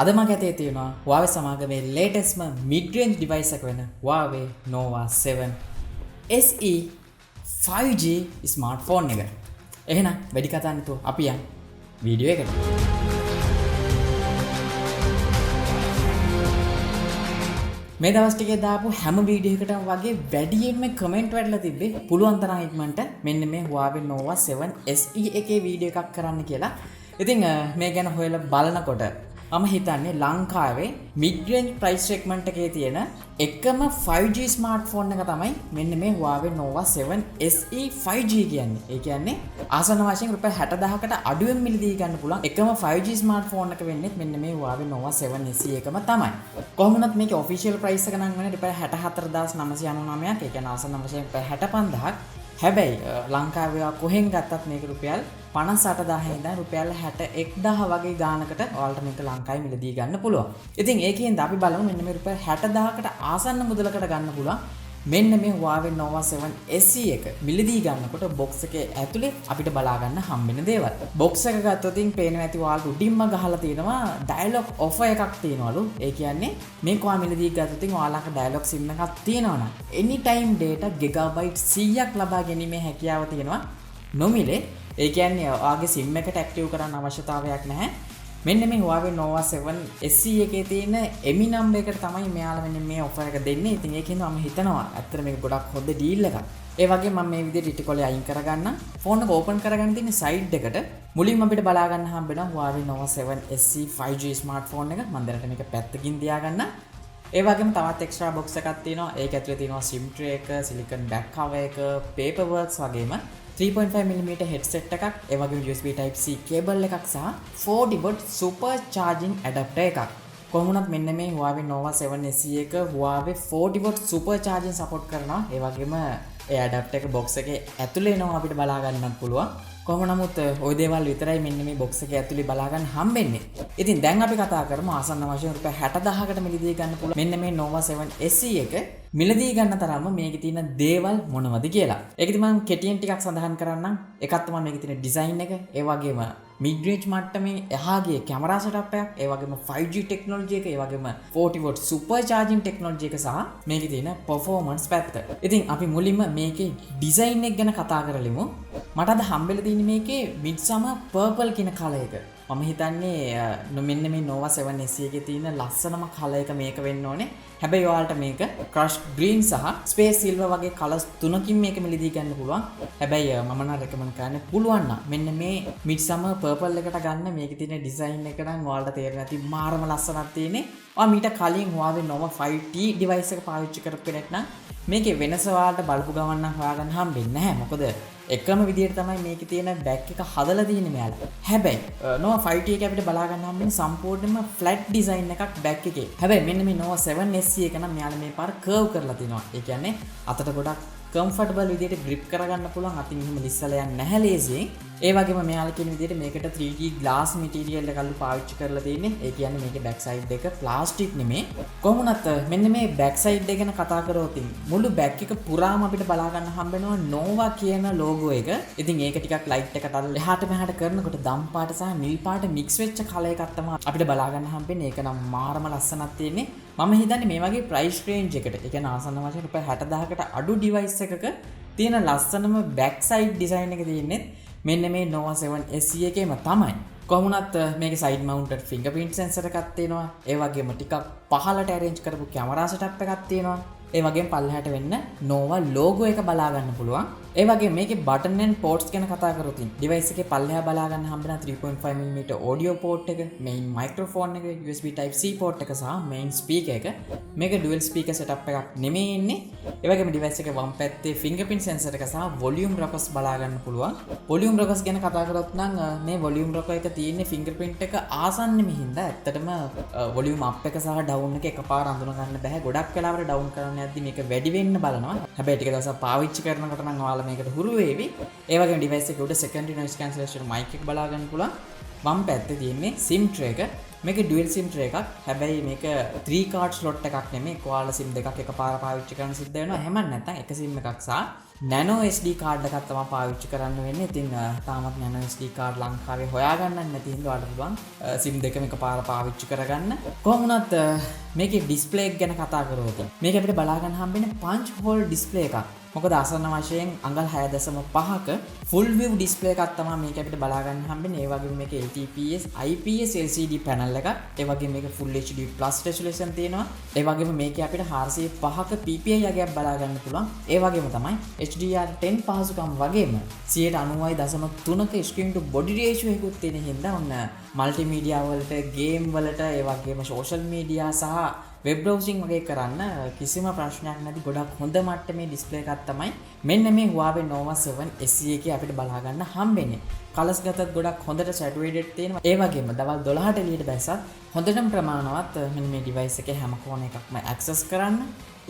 අද මගේ අතේ තියෙනවා Huawei සමාගමේ latestම mid range device එක වෙන Huawei Nova 7 SE 5G smartphone එක. එහෙනම් වැඩි කතා නැතුව අපි යන් වීඩියෝ එකට. මේ දවස් ටිකේ දාපු හැම වීඩියෝ එකකටම වගේ වැඩියෙන්ම කමෙන්ට් වැටලා තිබ්බේ පුළුවන් තරම් ඉක්මනට මෙන්න මේ Huawei Nova 7 SE එකේ වීඩියෝ එකක් කරන්න කියලා. ඉතින් මේ ගැන හොයලා බලනකොට මම හිතන්නේ ලංකාවේ mid range price segment එකේ තියෙන එකම 5G smartphone එක තමයි මෙන්න මේ Huawei Nova 7 SE 5G කියන්නේ. ඒ කියන්නේ ආසන්න වශයෙන් රුපියල් 60000කට අඩුවෙන් මිලදී ගන්න පුළුවන් එකම 5G smartphone එක වෙන්නේ මෙන්න මේ Huawei Nova 7 SE එකම තමයි. කොහොම වුණත් මේකේ official price එක නම් වෙන්නේ රුපියල් 64999ක්. ඒ කියන්නේ ආසන්න වශයෙන් රුපියල් 65000ක්. හැබැයි ලංකාවේ කොහෙන් ගත්තත් මේක රුපියල් 58000 ඉඳන් රුපියල් 61000 වගේ ගානකට ඔයාලට මේක ලංකාවේ මිලදී ගන්න පුළුවන්. ඉතින් ඒකෙන්ද අපි බලමු මෙන්න මේ රුපියල් 60000කට ආසන්න මුදලකට ගන්න පුළුවන් මෙන්න මේ Huawei Nova 7 SE එක මිලදී ගන්නකොට box එකේ ඇතුලේ අපිට බලා ගන්න හම්බෙන දේවල්. box එක ගත්තොත් ඉතින් පේනවා ඇති ඔයාලට උඩින්ම ගහලා තියෙනවා dialog offer එකක් තියෙනවලු. ඒ කියන්නේ මේක ඔයා මිලදී ගත්තොත් ඉතින් ඔයාලට dialog sim එකක් තියෙනවා නම් anytime data gigabyte 100ක් ලබා ගැනීමේ හැකියාව තියෙනවා නොමිලේ. ඒ කියන්නේ ඔයාගේ sim එකට ඇක්ටිව් කරන්න අවශ්‍යතාවයක් නැහැ. මෙන්න මේ Huawei Nova 7 SE එකේ තියෙන එමි නම්බර් එකට තමයි මෙයාලා මෙන්න මේ ඔෆර් එක දෙන්නේ. ඉතින් ඒකෙන්ද මම හිතනවා ඇත්තට මේක ගොඩක් හොඳ ඩීල් එකක්. ඒ වගේ මම මේ විදිහට ටිකොලේ අයින් කරගන්න ෆෝන් එක ඕපන් කරගන්න තියෙන සයිඩ් එකට මුලින්ම අපිට බලා ගන්න හම්බ වෙනවා Huawei Nova 7 SE 5G smartphone එක. මම දැනට මේක පැත්තකින් තියාගන්න. ඒ වගේම තවත් එක්ස්ට්‍රා බොක්ස් එකක් තියෙනවා. ඒක ඇතුලේ තියෙනවා SIM tray එක, silicon back cover එක, paperworks වගේම 3.5mm headset එකක්, ඒ වගේම USB type C cable එකක් සහ 40 watt super charging adapter එකක්. කොහොම වුණත් මෙන්න මේ Huawei Nova 7 SE එක Huawei 40 watt super charging support කරනවා. ඒ වගේම ඒ adapter එක box එකේ ඇතුලේ එනවා අපිට බලා ගන්නත් පුළුවන්. කොහොම නමුත් ওই දේවල් විතරයි මෙන්න මේ box එකේ ඇතුලේ බලා ගන්න හම්බෙන්නේ. ඉතින් දැන් අපි කතා කරමු ආසන්න වශයෙන් රුපියල් 60000කට මිලදී ගන්න පුළුවන් මෙන්න මේ Nova 7 SE එක මිලදී ගන්න තරම්ම මේකේ තියෙන දේවල් මොනවද කියලා. ඒකෙදි මම කෙටියෙන් ටිකක් සඳහන් කරන්නම්. එකක් තමයි මේකේ තියෙන ඩිසයින් එක, ඒ වගේම mid range මට්ටමේ එහාගේ කැමරා setup එකක්, ඒ වගේම 5G technology එක, ඒ වගේම 40 watt super charging technology එක සහ මේකේ තියෙන performance පැත්ත. ඉතින් අපි මුලින්ම මේකේ ඩිසයින් එක ගැන කතා කරලෙමු. මට අද හම්බෙලා තියෙන්නේ මේකේ midsummer purple කියන කලර් එක. මම හිතන්නේ මෙන්න මේ Nova 7 SE එකේ තියෙන ලස්සනම කලර් එක මේක වෙන්න ඕනේ. හැබැයි ඔයාලට මේක crush green සහ space silver වගේ කලර්ස් තුනකින් මේක මිලදී ගන්න පුළුවන්. හැබැයි මම නම් රෙකමන්ඩ් කරන්නේ පුළුවන් නම් මෙන්න මේ midsummer purple එකට ගන්න. මේකේ තියෙන ඩිසයින් එක නම් ඔයාලට තේරෙන්නේ නැති මාරම ලස්සනක් තියෙන්නේ. ඔයා මීට කලින් Huawei Nova 5T device එක පාවිච්චි කරපු කෙනෙක් නම් මේකේ වෙනස ඔයාලට බලපු ගමන් නම් හොයාගන්න හම්බෙන්නේ නැහැ. මොකද එකම විදිහට තමයි මේකේ තියෙන බෑක් එක හදලා තියෙන්නේ මෙයාලා. හැබැයි Nova 5T එක අපිට බලා ගන්න හම්බෙන්නේ සම්පූර්ණයෙන්ම flat design එකක් බෑක් එකේ. හැබැයි මෙන්න මේ Nova 7 SE එක නම් මෙයාලා මේ පාර curve කරලා තිනවා. ඒ කියන්නේ අතට ගොඩක් comfortable විදිහට grip කරගන්න පුළුවන්. අතින් එහෙම ලිස්සලා යන්නේ නැහැ ලේසියෙන්. ඒ වගේම මෙයාලා කියන විදිහට මේකට 3D glass material එකලු පාවිච්චි කරලා තියෙන්නේ. ඒ කියන්නේ මේකේ back side එක plastic නෙමෙයි. කොහොම වුණත් මෙන්න මේ back side එක ගැන කතා කරොත් මුළු back එක පුරාම අපිට බලා ගන්න හම්බ වෙනවා Nova කියන logo එක. ඉතින් ඒක ටිකක් light එකට අල්ල එහාට මෙහාට කරනකොට දම් පාට සහ නිල් පාට mix වෙච්ච කලර් එකක් තමයි අපිට බලා ගන්න හම්බෙන්නේ. ඒක නම් මාරම ලස්සනක් තියෙන්නේ. මම හිතන්නේ මේ වගේ price range එකට, ඒ කියන්නේ ආසන්න වශයෙන් රුපියල් 60000කට අඩු device එකක තියෙන ලස්සනම back side design එක තියෙන්නේ මෙන්න මේ Nova 7 SE එකේම තමයි. කොහොම වුණත් මේකේ side mounted fingerprint sensor එකක් තියෙනවා. ඒ වගේම ටිකක් පහළට arrange කරපු camera setup එකක් තියෙනවා. ඒ වගේම පල්ලෙහාට වෙන්න Nova logo එක බලා ගන්න පුළුවන්. ඒ වගේම මේකේ button and ports ගැන කතා කරොත් device එකේ පල්ලෙහා බලා ගන්න හම්බෙන 3.5mm audio port එක, main microphone එක, USB type C port එක සහ main speaker එක. මේක dual speaker setup එකක් නෙමෙයි ඉන්නේ. ඒ වගේම device එකේ වම් පැත්තේ fingerprint sensor එක සහ volume rockers බලා ගන්න පුළුවන්. volume rockers ගැන කතා කරොත් නම් මේ volume rocker එක තියෙන්නේ fingerprint එක ආසන්නෙම හින්දා ඇත්තටම volume up එක සහ down එක එකපාර අඳුන ගන්න බෑ. ගොඩක් වෙලාවට down කරන්න යද්දි මේක වැඩි වෙන්න බලනවා. හැබැයි ටික දවසක් පාවිච්චි කරනකොට නම් ඔයාලා මේකට හුරු වෙවි. ඒ වගේම device එකේ උඩ secondary noise cancellation mic එක බලා ගන්න පුළුවන්. වම් පැත්තේ තියෙන්නේ SIM tray එක. මේක ඩුවල් සිම් ට්‍රේ එකක්. හැබැයි මේක 3 කාඩ් ස්ලොට් එකක් නෙමෙයි. ඔයාලා සිම් දෙකක් එකපාර පාවිච්චි කරන්න සිද්ධ වෙනවා. එහෙම නැත්නම් එක සිම් එකක් සහ නැනෝ SD කාඩ් එකක් තමයි පාවිච්චි කරන්න වෙන්නේ. ඉතින් තාමත් නැනෝ SD කාඩ් ලංකාවේ හොයාගන්න නැති හින්දා ඔයාලට පුළුවන් සිම් දෙකම එකපාර පාවිච්චි කරගන්න. කොහොම වුණත් මේකේ ඩිස්ප්ලේ එක ගැන කතා කරුවොත් මේක අපිට බලා ගන්න හම්බෙන්නේ පංච් හෝල් ඩිස්ප්ලේ එකක්. මොකද අසන්න වශයෙන් අඟල් 6.5ක ෆුල් view ඩිස්ප්ලේ එකක් තමයි මේක අපිට බලා ගන්න හම්බෙන්නේ. ඒ වගේම මේක LTPS IPS LCD පැනල් එකක්. ඒ වගේම මේක full HD plus resolution තියෙනවා. ඒ වගේම මේකේ අපිට 405ක PPI අගයක් බලා ගන්න පුළුවන්. ඒ වගේම තමයි HDR10 පහසුකම් වගේම 90.3ක screen to body ratio එකකුත් තියෙන හින්දා ඔන්න මල්ටිමීඩියා වලට, ගේම් වලට, ඒ වගේම social media සහ වෙබ් බ්‍රවුසින් වගේ කරන්න කිසිම ප්‍රශ්නයක් නැති ගොඩක් හොඳ මට්ටමේ ඩිස්ප්ලේ එකක් තමයි මෙන්න මේ Huawei Nova 7 SE එකේ අපිට බලා ගන්න හම්බෙන්නේ. කලර්ස් ගතත් ගොඩක් හොඳට සැටුරේටඩ් තියෙනවා. ඒ වගේම දවල් 12ට එළියට බැස්සත් හොඳටම ප්‍රමාණවත් මෙන්න මේ ඩිවයිස් එකේ හැම කෝණ එකක්ම ඇක්සස් කරන්න.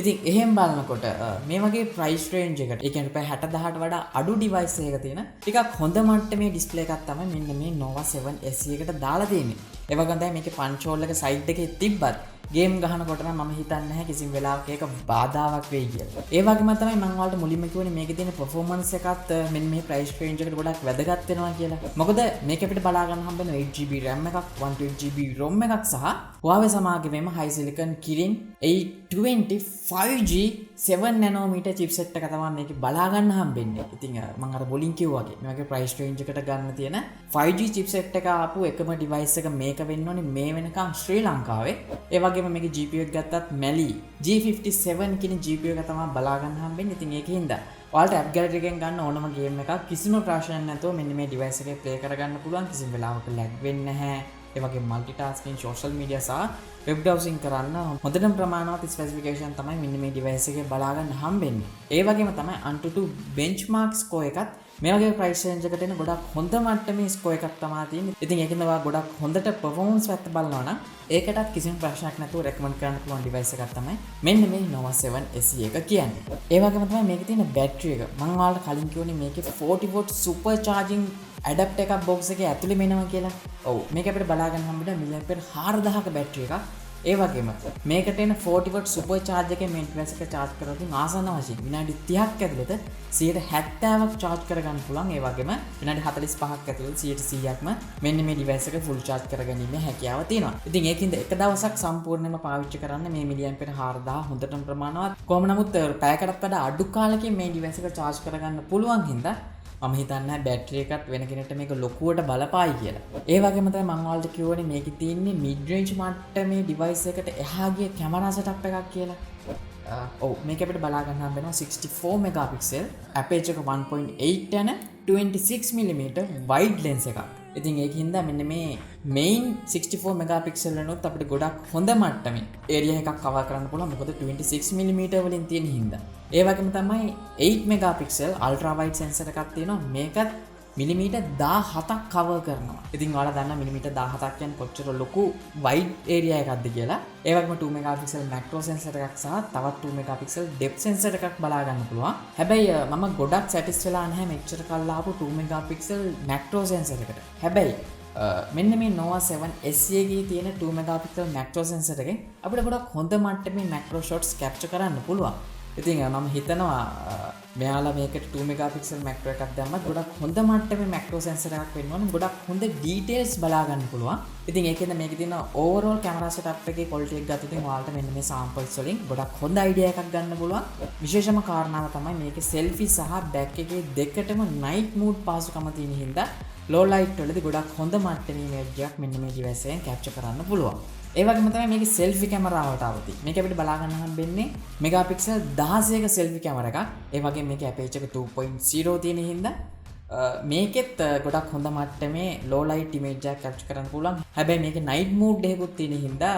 ඉතින් එහෙම බලනකොට මේ වගේ ප්‍රයිස් රේන්ජ් එකට, ඒ කියන්නේ රුපියල් 60000ට වඩා අඩු ඩිවයිස් එකක තියෙන ටිකක් හොඳ මට්ටමේ ඩිස්ප්ලේ එකක් තමයි මෙන්න මේ Nova 7 SE එකට දාලා තියෙන්නේ. ඒ වගේම තමයි මේකේ පන්ච් හෝල් එක සයිඩ් එකේ තිබ්බත් ගේම් ගහනකොට නම් මම හිතන්නේ නැහැ කිසිම වෙලාවක ඒක බාධාවක් වෙයි කියලා. ඒ වගේම තමයි මම ඔයාලට මුලින්ම කිව්වනේ මේකේ තියෙන performance එකත් මෙන්න මේ price range එකට ගොඩක් වැදගත් වෙනවා කියලා. මොකද මේක අපිට බලා ගන්න හම්බෙන 8GB RAM එකක්, 128GB ROM එකක් සහ Huawei සමාගමේම high silicon Kirin 820 5G 7nm chipset එක තමයි මේකේ බලා ගන්න හම්බෙන්නේ. ඉතින් මම අර මුලින් කිව්වා වගේ මේ වගේ price range එකට ගන්න තියෙන 5G chipset එක ආපු එකම device එක මේක වෙන්න ඕනේ මේ වෙනකම් ශ්‍රී ලංකාවේ. ඒ වගේම මේකේ GPU එක ගත්තත් Mali G57 කියන GPU එක තමයි බලා ගන්න හම්බෙන්නේ. ඉතින් ඒකින්ද ඔයාලට app gallery එකෙන් ගන්න ඕනම game එකක් කිසිම ප්‍රශ්නයක් නැතුව මෙන්න මේ device එකේ play කරගන්න පුළුවන්. කිසිම වෙලාවක lag වෙන්නේ නැහැ. ඒ වගේ multitasking, social media සහ web browsing කරන්න හොඳටම ප්‍රමාණවත් ස්පෙસિෆිකේෂන් තමයි මෙන්න මේ device එකේ බලා ගන්න හම්බෙන්නේ. ඒ වගේම තමයි Antutu benchmark score එකත් මේ වගේ price range එකට එන ගොඩක් හොඳ මට්ටමේ score එකක් තමයි තියෙන්නේ. ඉතින් ඒකින්ද ඔයා ගොඩක් හොඳට performance පැත්ත බලනවා නම් ඒකටත් කිසිම ප්‍රශ්නයක් නැතුව recommend කරන්න පුළුවන් device එකක් තමයි මෙන්න මේ Nova 7 SE එක කියන්නේ. ඒ වගේම තමයි මේකේ තියෙන battery එක. මම ඔයාලට කලින් කිව්වනේ මේකේ 40 watt super charging ඇඩප්ටර් එකක් බොක්ස් එකේ ඇතුලේ මෙනවා කියලා. ඔව් මේක අපිට බලා ගන්න හම්බෙන්නේ මිලියම්පියර් 4000ක බැටරි එකක්. ඒ වගේම මේකට එන 40 watt super charge එකේ මේ device එක charge කරලා තින් ආසන්න වශයෙන් විනාඩි 30ක් ඇතුළත 70%ක් charge කරගන්න පුළුවන්. ඒ වගේම විනාඩි 45ක් ඇතුළත 100%ක්ම මෙන්න මේ device එක full charge කරගැනීමේ හැකියාව තියෙනවා. ඉතින් ඒකින්ද එක දවසක් සම්පූර්ණයෙන්ම පාවිච්චි කරන්න මේ මිලියම්පියර් 4000 හොඳටම ප්‍රමාණවත්. කොහොම නමුත් පැයකටත් වඩා අඩු කාලෙකින් මේ device එක charge කරගන්න පුළුවන් හින්දා මම හිතන්නේ බැටරි එකත් වෙන කෙනෙක්ට මේක ලොකුවට බලපායි කියලා. ඒ වගේම තමයි මම ඔයාලට කිව්වනේ මේකේ තියෙන්නේ mid range මට්ටමේ device එකට එහා ගිය කැමරා setup එකක් කියලා. ඔව් මේක අපිට බලා ගන්න හම්බ වෙනවා 64 megapixel aperture එක 1.8 යන 26mm wide lens එකක්. ඉතින් ඒකින්ද මෙන්න මේ main 64 megapixel වෙනොත් අපිට ගොඩක් හොඳ මට්ටමේ area එකක් cover කරන්න පුළුවන්. මොකද 26mm වලින් තියෙන හින්දා. ඒ වගේම තමයි 8 megapixel ultra wide sensor එකක් තියෙනවා. මේකත් මිලිමීටර් 17ක් cover කරනවා. ඉතින් ඔයාලා දන්නා මිලිමීටර් 17ක් කියන්නේ කොච්චර ලොකු wide area එකක්ද කියලා. ඒ වගේම 2 megapixel macro sensor එකක් සහ තවත් 2 megapixel depth sensor එකක් බලා ගන්න පුළුවන්. හැබැයි මම ගොඩක් satisfied වෙලා නැහැ මෙච්චර කල් ආපු 2 megapixel macro sensor එකට. හැබැයි මෙන්න මේ Nova 7 SE එකේ තියෙන 2 megapixel macro sensor එකෙන් අපිට ගොඩක් හොඳ මට්ටමේ macro shots capture කරන්න පුළුවන්. ඉතින් මම හිතනවා මෙයාලා මේකට 2 megapixel macro එකක් දැම්මත් ගොඩක් හොඳ මට්ටමේ macro sensor එකක් වෙන්න ඕනේ. ගොඩක් හොඳ details බලා ගන්න පුළුවන්. ඉතින් ඒකෙන්ද මේකේ තියෙන overall camera setup එකේ quality එක ගත්තොත් ඔයාලට මෙන්න මේ samples වලින් ගොඩක් හොඳ idea එකක් ගන්න පුළුවන්. විශේෂම කාරණාව තමයි මේකේ selfie සහ back එකේ දෙකටම night mode පහසුකම තියෙන හින්දා low light වලදී ගොඩක් හොඳ මට්ටමේ image එකක් මෙන්න මේ device එකෙන් capture කරන්න පුළුවන්. ඒ වගේම තමයි මේකේ selfie කැමරාවට આવති. මේක අපිට බලා ගන්න හම්බෙන්නේ මෙගාපික්සල් 16ක selfie කැමරා එකක්. ඒ වගේම මේකේ aperture එක 2.0 තියෙන හින්දා මේකෙත් ගොඩක් හොඳ මට්ටමේ low light image එකක් capture කරන්න පුළුවන්. හැබැයි මේකේ night mode එකකුත් තියෙන හින්දා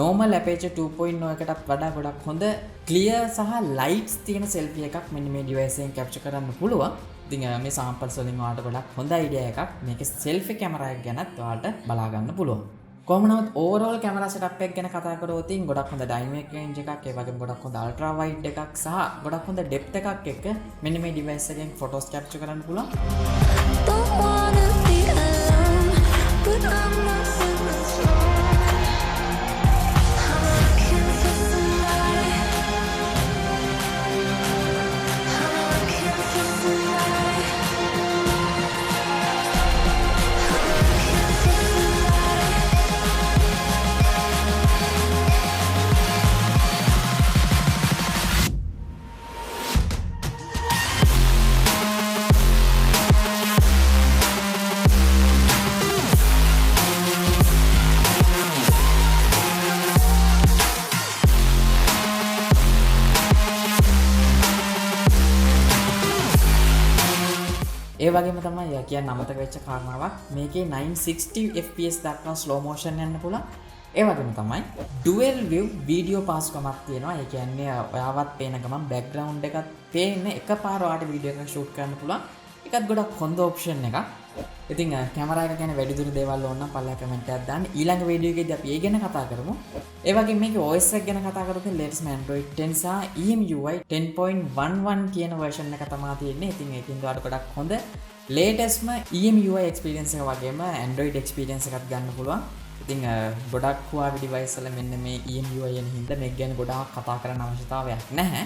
normal aperture 2.0 එකටත් වඩා ගොඩක් හොඳ clear සහ lights තියෙන selfie එකක් මෙන්න මේ device එකෙන් capture කරන්න පුළුවන්. ඉතින් මේ samples වලින් ඔයාලට ගොඩක් හොඳ idea එකක් මේකේ selfie කැමරා එක ගැනත් ඔයාලට බලා ගන්න පුළුවන්. කොහොම නමුත් overall camera setup එක ගැන කතා කරොත් ගොඩක් හොඳ dynamic range එකක්, ඒ වගේම ගොඩක් හොඳ ultra wide එකක් සහ ගොඩක් හොඳ depth එකක් එක්ක මෙන්න මේ device එකෙන් photos capture කරන්න පුළුවන්. Don't wanna be alone, but I'm not ඒ වගේම තමයි කියන්න අමතක වෙච්ච කාරණාවක් මේකේ 960 fps දක්වා slow motion යන්න පුළුවන්. ඒ වගේම තමයි dual view video පාස්කමක් තියෙනවා. ඒ කියන්නේ ඔයාවත් පේන ගමන් background එකත් පේන්නේ එකපාර ඔයාට වීඩියෝ එකක් shoot කරන්න පුළුවන්. ඒකත් ගොඩක් හොඳ option එකක්. ඉතින් කැමරා එක ගැන වැඩිදුර දේවල් ඕන නම් පල්ලා කමෙන්ට් එකක් දාන්න. ඊළඟ වීඩියෝ එකේදී අපි ඒ ගැන කතා කරමු. ඒ වගේම මේකේ OS එක ගැන කතා කරද්දී latest Android 10 සහ EMUI 10.11 කියන version එක තමයි තියෙන්නේ. ඉතින් ඒකින් ඔයාලට ගොඩක් හොඳ latestම EMUI experience එක වගේම Android experience එකක් ගන්න පුළුවන්. ඉතින් ගොඩක් Huawei device වල මෙන්න මේ EMUI එන හින්දා මේක ගැන ගොඩාක් කතා කරන්න අවශ්‍යතාවයක් නැහැ.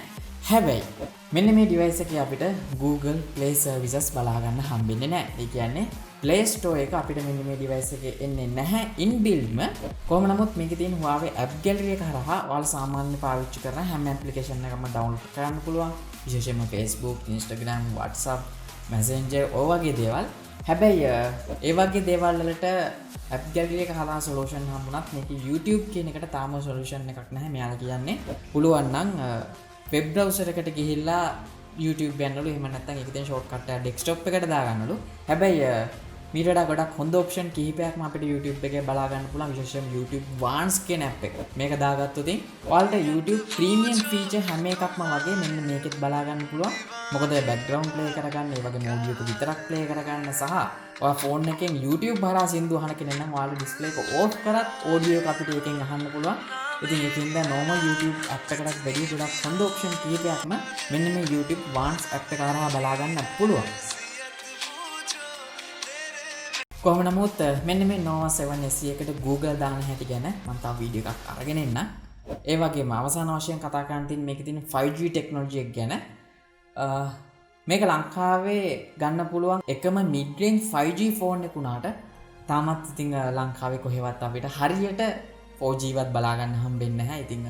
හැබැයි මෙන්න මේ device එකේ අපිට Google Play services බලා ගන්න හම්බෙන්නේ නැහැ. ඒ කියන්නේ Play Store එක අපිට මෙන්න මේ device එකේ එන්නේ නැහැ inbuilt ම. කොහොම නමුත් මේකේ තියෙන Huawei app gallery එක හරහා ඔයාලා සාමාන්‍ය පාවිච්චි කරන හැම application එකක්ම download කරන්න පුළුවන්. විශේෂයෙන්ම Facebook, Instagram, WhatsApp, Messenger ඔය වගේ දේවල්. හැබැයි ඒ වගේ දේවල් වලට app gallery එක හරහා solution හම්බුණත් මේක YouTube කියන එකට තාම solution එකක් නැහැ. මෙයාලා කියන්නේ පුළුවන් නම් web browser එකට ගිහිල්ලා YouTube යන්නලු. එහෙම නැත්නම් ඒකේ තියෙන shortcut එක desktop එකට දාගන්නලු. හැබැයි මීට වඩා ගොඩක් හොඳ option කිහිපයක්ම අපිට YouTube එකේ බලා ගන්න පුළුවන්. විශේෂයෙන් YouTube Advanced කියන app එක. මේක දාගත්තොත් ඔයාලට YouTube premium feature හැම එකක්ම වගේ මෙන්න මේකෙත් බලා ගන්න පුළුවන්. මොකද background play කරගන්න, ඒ වගේම audio එක විතරක් play කරගන්න සහ ඔයා phone එකෙන් YouTube හරහා සින්දු අහන කෙනෙක් නම් ඔයාලා display එක off කරත් audio එක අපිට ඒකෙන් අහන්න පුළුවන්. ඉතින් ඒකින්ද normal YouTube app එකකට වැඩි ගොඩක් හොඳ option කීපයක්ම මෙන්න මේ YouTube Advanced app එක හරහා බලා ගන්න පුළුවන්. කොහොම නමුත් මෙන්න මේ Nova 7 SE එකට Google දාන හැටි ගැන මම තව වීඩියෝ එකක් අරගෙන එන්න. ඒ වගේම අවසාන වශයෙන් කතා කරන්න තියෙන මේකේ තියෙන 5G technology එක ගැන. මේක ලංකාවේ ගන්න පුළුවන් එකම mid range 5G phone එක උනාට තාමත් ඉතින් ලංකාවේ කොහෙවත් අපිට හරියට 4G වත් බලා ගන්න හම්බෙන්නේ නැහැ. ඉතින්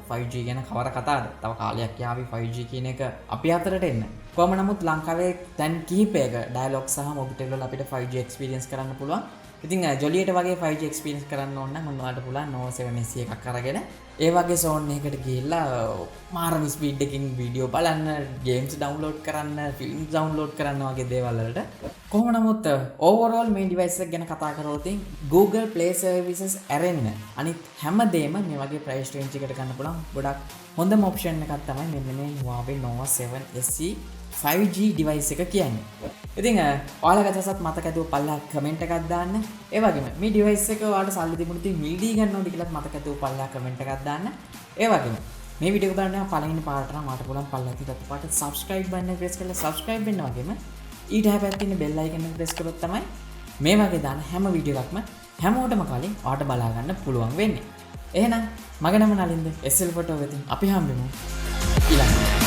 5G ගැන කවර කතාවද? තව කාලයක් යාවි 5G කියන එක අපි අතරට එන්න. කොහොම නමුත් ලංකාවේ දැන් කිහිපයක ඩයලොග් සහ මොබිටෙල් වල අපිට 5G experience කරන්න පුළුවන්. ඉතින් ජොලියට වගේ 5G experience කරන්න ඕන නම් ඔයාලට පුළුවන් Nova 7 SE එකක් අරගෙන ඒ වගේ zone එකකට ගිහිල්ලා මාරම ස්පීඩ් එකකින් වීඩියෝ බලන්න, games download කරන්න, films download කරන්න වගේ දේවල් වලට. කොහොම නමුත් overall මේ device එක ගැන කතා කරොත් Google Play services ඇරෙන්න අනිත් හැමදේම මේ වගේ price range එකට ගන්න පුළුවන්. ගොඩක් හොඳම option එකක් තමයි මෙන්න මේ Huawei Nova 7 SE 5G device එක කියන්නේ. ඉතින් ඔයාලා ගතසත් මතක ඇතුව පල්ලා කමෙන්ට් එකක් දාන්න. ඒ වගේම මේ device එක ඔයාලට සල්ලි තිබුණොත් මිලදී ගන්නවද කියලා මතක ඇතුව පල්ලා කමෙන්ට් එකක් දාන්න. ඒ වගේම මේ වීඩියෝ එක බලන්න පළවෙනි පාරට නම් ඔයාලට පුළුවන් පල්ලා තියලා පාට subscribe button එක press කරලා subscribe වෙන්න වගේම ඊට හැපැත්තේ තියෙන bell icon එක press කරොත් තමයි මේ වගේ දාන හැම වීඩියෝ එකක්ම හැමෝටම කලින් ඔයාලට බලා ගන්න පුළුවන් වෙන්නේ. එහෙනම් මගේ නම නලින්ද SL photo වෙතින් අපි හම්බෙමු ඊළඟට